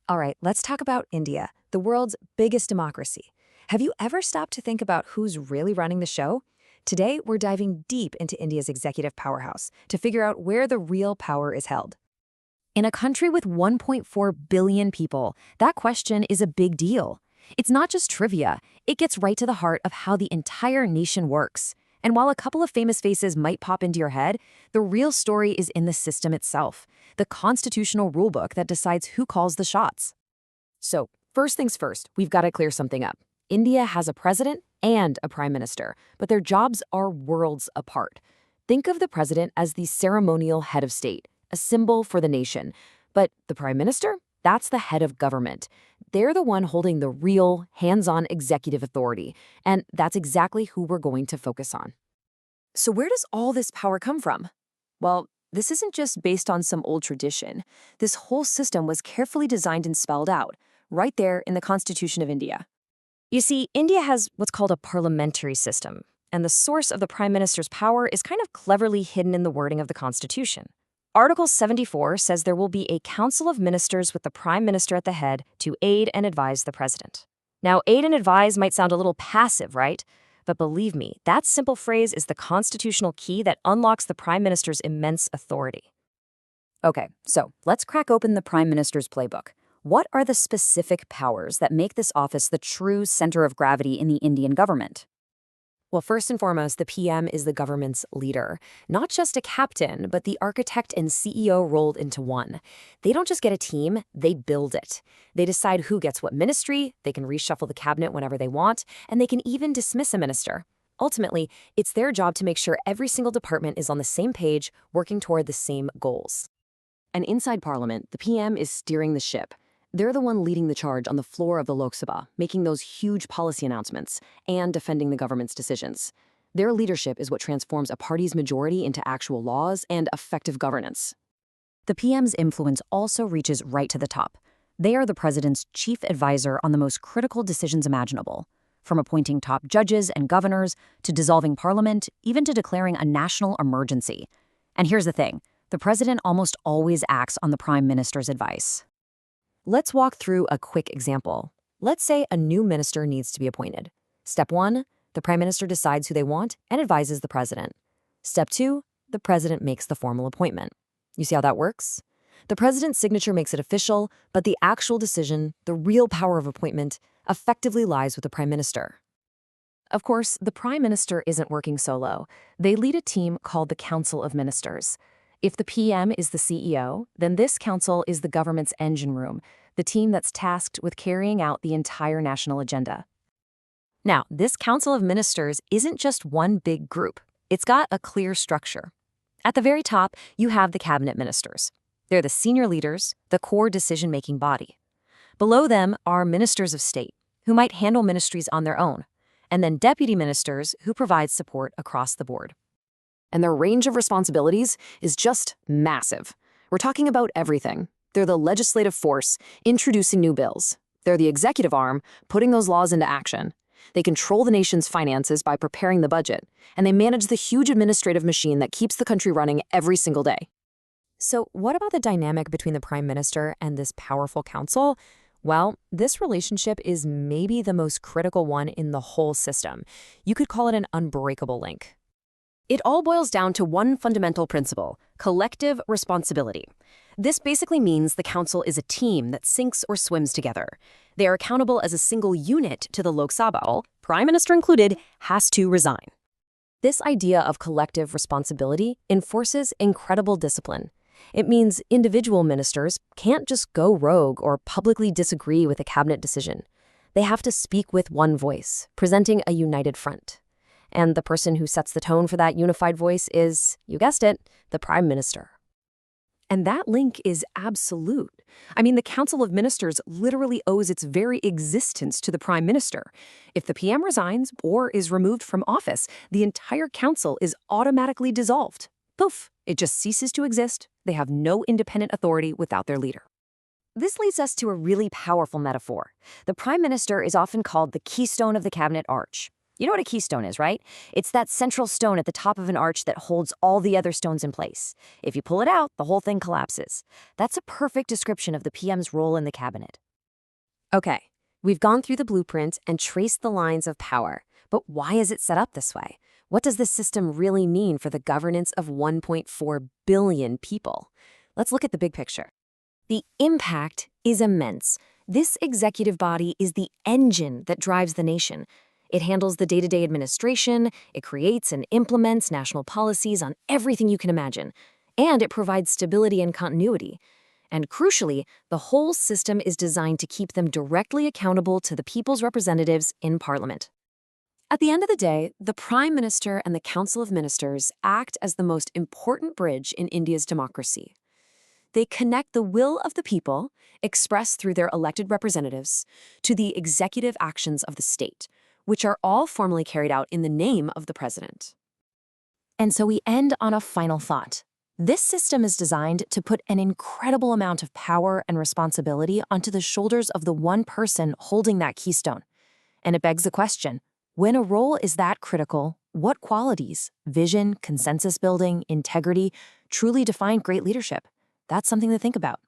All right, let's talk about India, the world's biggest democracy. Have you ever stopped to think about who's really running the show? Today, we're diving deep into India's executive powerhouse to figure out where the real power is held. In a country with 1.4 billion people, that question is a big deal. It's not just trivia, it gets right to the heart of how the entire nation works. And while a couple of famous faces might pop into your head, the real story is in the system itself, the constitutional rulebook that decides who calls the shots. So, first things first, we've got to clear something up. India has a president and a prime minister, but their jobs are worlds apart. Think of the president as the ceremonial head of state, a symbol for the nation. But the prime minister? That's the head of government. They're the one holding the real, hands-on executive authority, and that's exactly who we're going to focus on. So where does all this power come from? Well, this isn't just based on some old tradition. This whole system was carefully designed and spelled out, right there in the Constitution of India. You see, India has what's called a parliamentary system, and the source of the prime minister's power is kind of cleverly hidden in the wording of the Constitution. Article 74 says there will be a council of ministers with the prime minister at the head to aid and advise the president. Now, aid and advise might sound a little passive, right? But believe me, that simple phrase is the constitutional key that unlocks the prime minister's immense authority. Okay, so let's crack open the prime minister's playbook. What are the specific powers that make this office the true center of gravity in the Indian government? Well, first and foremost, the PM is the government's leader. Not just a captain, but the architect and CEO rolled into one. They don't just get a team, they build it. They decide who gets what ministry, they can reshuffle the cabinet whenever they want, and they can even dismiss a minister. Ultimately, it's their job to make sure every single department is on the same page, working toward the same goals. And inside Parliament, the PM is steering the ship. They're the one leading the charge on the floor of the Lok Sabha, making those huge policy announcements and defending the government's decisions. Their leadership is what transforms a party's majority into actual laws and effective governance. The PM's influence also reaches right to the top. They are the president's chief advisor on the most critical decisions imaginable, from appointing top judges and governors to dissolving parliament, even to declaring a national emergency. And here's the thing, the president almost always acts on the prime minister's advice. Let's walk through a quick example. Let's say a new minister needs to be appointed. Step 1, the prime minister decides who they want and advises the president. Step 2, the president makes the formal appointment. You see how that works? The president's signature makes it official, but the actual decision, the real power of appointment, effectively lies with the prime minister. Of course, the prime minister isn't working solo. They lead a team called the Council of Ministers. If the PM is the CEO, then this council is the government's engine room, the team that's tasked with carrying out the entire national agenda. Now, this Council of Ministers isn't just one big group. It's got a clear structure. At the very top, you have the cabinet ministers. They're the senior leaders, the core decision-making body. Below them are ministers of state, who might handle ministries on their own, and then deputy ministers who provide support across the board. And their range of responsibilities is just massive. We're talking about everything. They're the legislative force, introducing new bills. They're the executive arm, putting those laws into action. They control the nation's finances by preparing the budget, and they manage the huge administrative machine that keeps the country running every single day. So what about the dynamic between the prime minister and this powerful council? Well, this relationship is maybe the most critical one in the whole system. You could call it an unbreakable link. It all boils down to one fundamental principle, collective responsibility. This basically means the council is a team that sinks or swims together. They are accountable as a single unit to the Lok Sabha, prime minister included, has to resign. This idea of collective responsibility enforces incredible discipline. It means individual ministers can't just go rogue or publicly disagree with a cabinet decision. They have to speak with one voice, presenting a united front. And the person who sets the tone for that unified voice is, you guessed it, the prime minister. And that link is absolute. I mean, the Council of Ministers literally owes its very existence to the prime minister. If the PM resigns or is removed from office, the entire council is automatically dissolved. Poof, it just ceases to exist. They have no independent authority without their leader. This leads us to a really powerful metaphor. The prime minister is often called the keystone of the cabinet arch. You know what a keystone is, right? It's that central stone at the top of an arch that holds all the other stones in place. If you pull it out, the whole thing collapses. That's a perfect description of the PM's role in the cabinet. Okay, we've gone through the blueprint and traced the lines of power. But why is it set up this way? What does this system really mean for the governance of 1.4 billion people? Let's look at the big picture. The impact is immense. This executive body is the engine that drives the nation. It handles the day-to-day administration, it creates and implements national policies on everything you can imagine, and it provides stability and continuity. And crucially, the whole system is designed to keep them directly accountable to the people's representatives in Parliament. At the end of the day, the Prime Minister and the Council of Ministers act as the most important bridge in India's democracy. They connect the will of the people, expressed through their elected representatives, to the executive actions of the state, which are all formally carried out in the name of the president. And so we end on a final thought. This system is designed to put an incredible amount of power and responsibility onto the shoulders of the one person holding that keystone. And it begs the question, when a role is that critical, what qualities, vision, consensus building, integrity, truly define great leadership? That's something to think about.